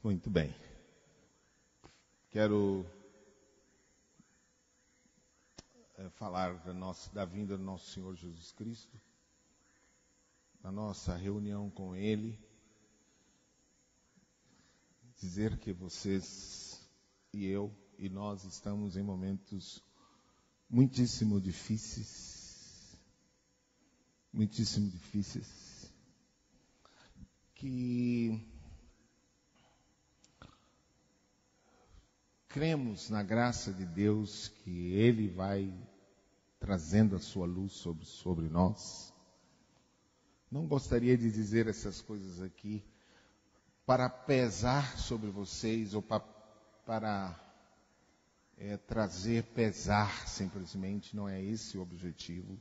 Muito bem. Quero falar da vinda do nosso Senhor Jesus Cristo, da nossa reunião com Ele, dizer que vocês e eu e nós estamos em momentos muitíssimo difíceis, que cremos na graça de Deus, que Ele vai trazendo a sua luz sobre nós. Não gostaria de dizer essas coisas aqui para pesar sobre vocês ou para trazer pesar simplesmente, não é esse o objetivo.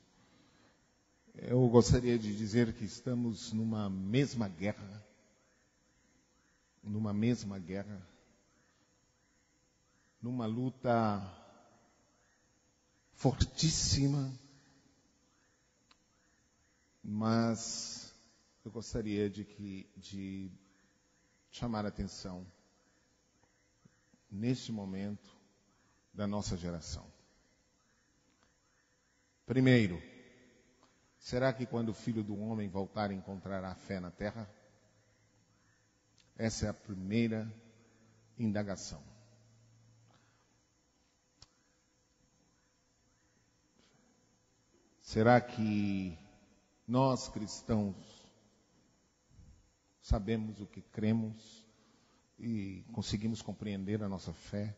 Eu gostaria de dizer que estamos numa mesma guerra, numa luta fortíssima, mas eu gostaria de chamar a atenção neste momento da nossa geração. Primeiro, será que quando o Filho do Homem voltar encontrará fé na terra? Essa é a primeira indagação. Será que nós cristãos sabemos o que cremos e conseguimos compreender a nossa fé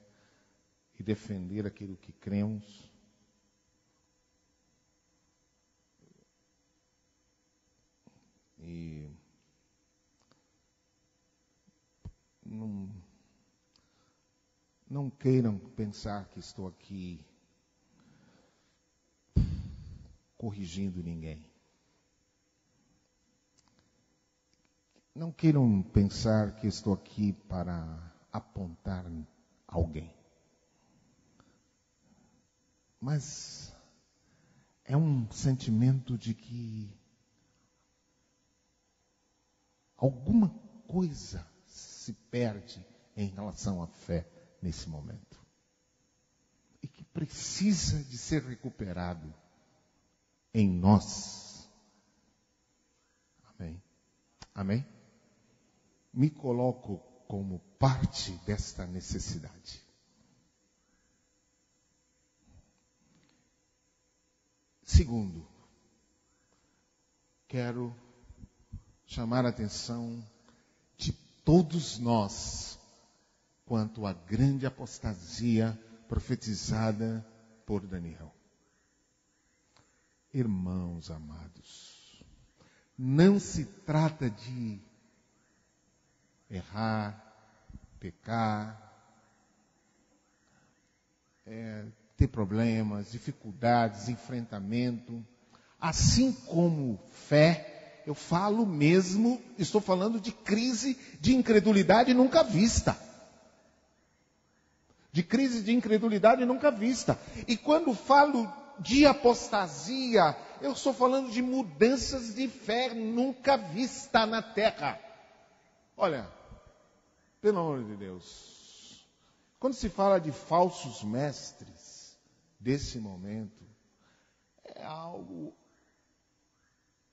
e defender aquilo que cremos? E não queiram pensar que estou aqui corrigindo ninguém. Não queiram pensar que estou aqui para apontar alguém. Mas é um sentimento de que alguma coisa se perde em relação à fé nesse momento. E que precisa de ser recuperado em nós. Amém? Amém? Me coloco como parte desta necessidade. Segundo, quero chamar a atenção de todos nós quanto à grande apostasia profetizada por Daniel. Irmãos amados, não se trata de errar, pecar, ter problemas, dificuldades, enfrentamento. Assim como fé, eu falo mesmo, estou falando de crise de incredulidade nunca vista. De crise de incredulidade nunca vista. E quando falo de apostasia, eu estou falando de mudanças de fé nunca vista na terra. Olha, pelo amor de Deus, quando se fala de falsos mestres desse momento, é algo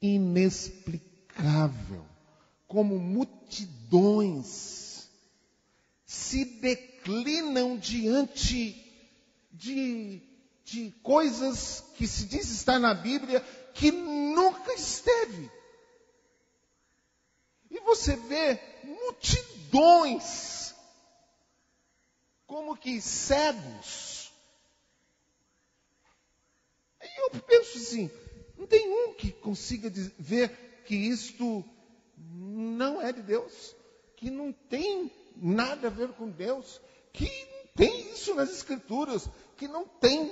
inexplicável, como multidões se declinam diante de coisas que se diz estar na Bíblia que nunca esteve. E você vê multidões como que cegos. E eu penso assim, não tem um que consiga ver que isto não é de Deus, que não tem nada a ver com Deus, que não tem isso nas Escrituras, que não tem.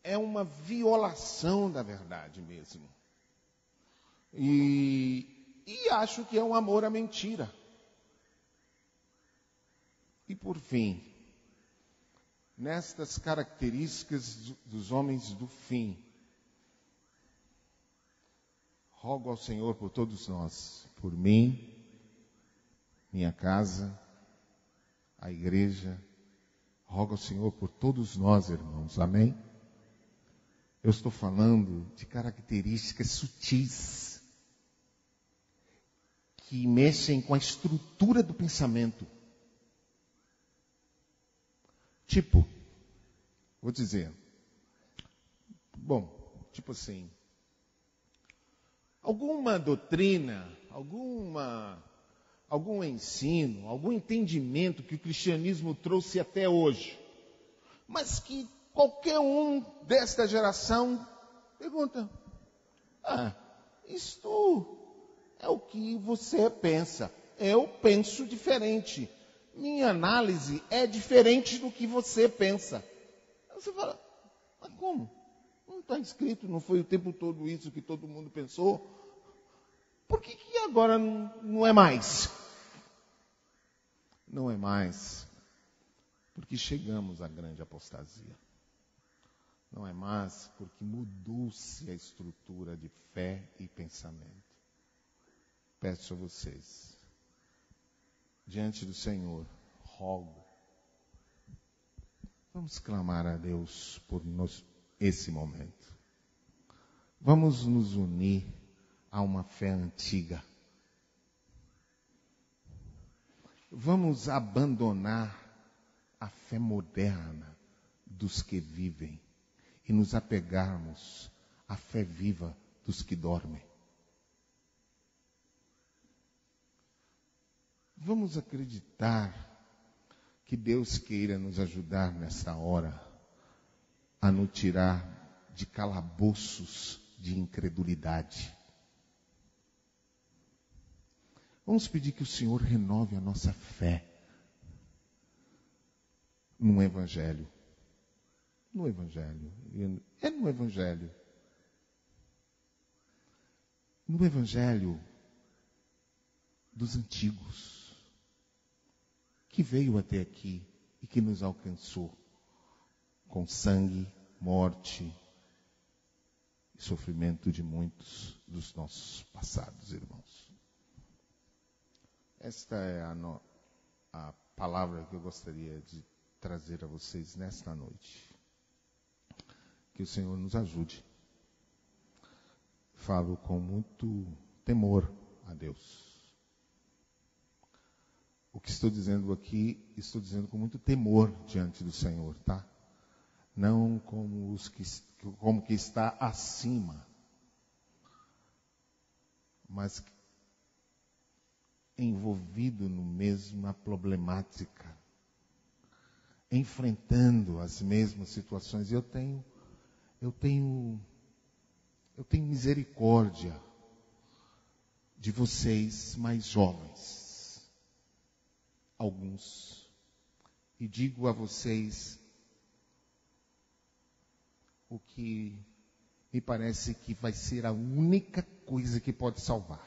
É uma violação da verdade mesmo. E acho que é um amor à mentira. E por fim, nestas características dos homens do fim, rogo ao Senhor por todos nós, por mim, minha casa, a igreja, rogo ao Senhor por todos nós, irmãos, amém? Eu estou falando de características sutis, que mexem com a estrutura do pensamento. Tipo, vou dizer, tipo assim, alguma doutrina, alguma algum ensino, algum entendimento que o cristianismo trouxe até hoje, mas que qualquer um desta geração pergunta: isto é o que você pensa. Eu penso diferente. Minha análise é diferente do que você pensa. Aí você fala: mas como? Não está escrito, não foi o tempo todo isso que todo mundo pensou? Por que agora não é mais? Não é mais, porque chegamos à grande apostasia. Não é mais porque mudou-se a estrutura de fé e pensamento. Peço a vocês, diante do Senhor, rogo, vamos clamar a Deus por esse momento. Vamos nos unir a uma fé antiga. Vamos abandonar a fé moderna dos que vivem e nos apegarmos à fé viva dos que dormem. Vamos acreditar que Deus queira nos ajudar nesta hora a nos tirar de calabouços de incredulidade. Vamos pedir que o Senhor renove a nossa fé no Evangelho. No Evangelho. É no Evangelho. No Evangelho dos antigos, que veio até aqui e que nos alcançou com sangue, morte e sofrimento de muitos dos nossos passados irmãos. Esta é a palavra que eu gostaria de trazer a vocês nesta noite. Que o Senhor nos ajude. Falo com muito temor a Deus. O que estou dizendo aqui, estou dizendo com muito temor diante do Senhor, tá? Não como que está acima, mas envolvido no mesma problemática, enfrentando as mesmas situações. Eu tenho misericórdia de vocês mais jovens, alguns, e digo a vocês o que me parece que vai ser a única coisa que pode salvar.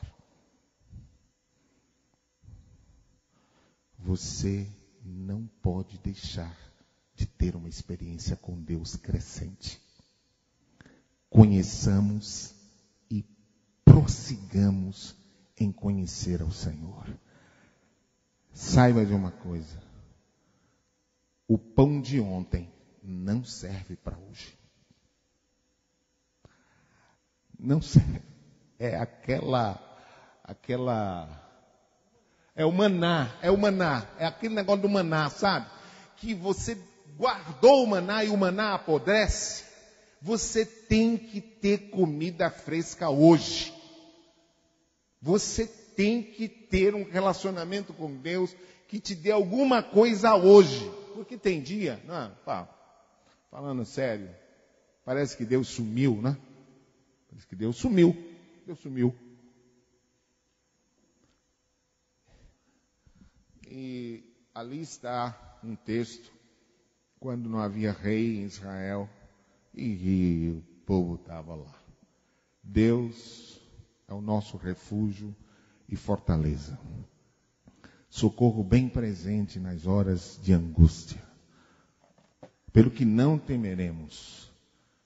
Você não pode deixar de ter uma experiência com Deus crescente. Conheçamos e prossigamos em conhecer ao Senhor. Saiba de uma coisa: o pão de ontem não serve para hoje. Não serve. É é o maná, é aquele negócio do maná, sabe? Que você guardou o maná e o maná apodrece. Você tem que ter comida fresca hoje. Você tem que ter um relacionamento com Deus que te dê alguma coisa hoje. Porque tem dia, falando sério, parece que Deus sumiu, né? Parece que Deus sumiu. Deus sumiu. E ali está um texto, quando não havia rei em Israel, e o povo estava lá. Deus é o nosso refúgio e fortaleza. Socorro bem presente nas horas de angústia. Pelo que não temeremos,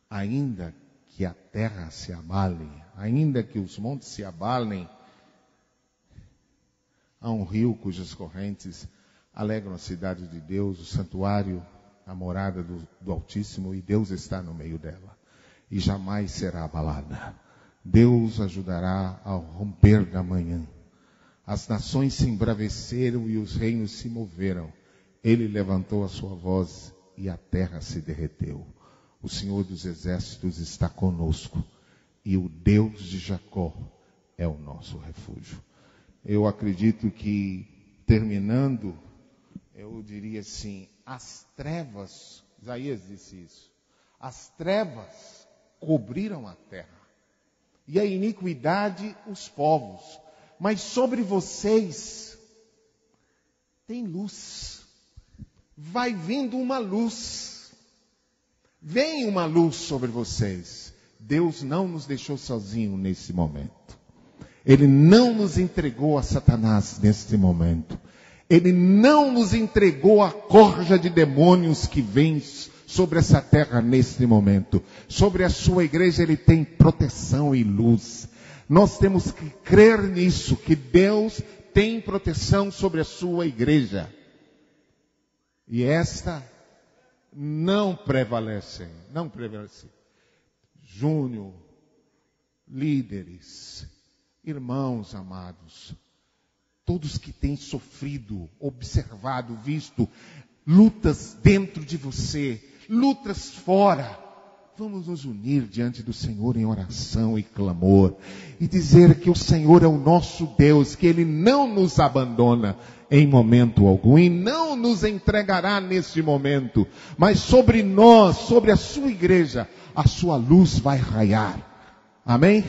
ainda que a terra se abale, ainda que os montes se abalem, há um rio cujas correntes alegram a cidade de Deus, o santuário, a morada do Altíssimo, e Deus está no meio dela, e jamais será abalada. Deus ajudará ao romper da manhã. As nações se embraveceram e os reinos se moveram. Ele levantou a sua voz e a terra se derreteu. O Senhor dos exércitos está conosco, e o Deus de Jacó é o nosso refúgio. Eu acredito que, terminando, eu diria assim, as trevas, Isaías disse isso, as trevas cobriram a terra, e a iniquidade os povos, mas sobre vocês tem luz, vai vindo uma luz, vem uma luz sobre vocês. Deus não nos deixou sozinhos nesse momento. Ele não nos entregou a Satanás neste momento. Ele não nos entregou a corja de demônios que vem sobre essa terra neste momento. Sobre a sua igreja Ele tem proteção e luz. Nós temos que crer nisso, que Deus tem proteção sobre a sua igreja. E esta não prevalece. Júnior, líderes, irmãos amados, todos que têm sofrido, observado, visto lutas dentro de você, lutas fora, vamos nos unir diante do Senhor em oração e clamor e dizer que o Senhor é o nosso Deus, que Ele não nos abandona em momento algum e não nos entregará neste momento, mas sobre nós, sobre a sua igreja, a sua luz vai raiar. Amém?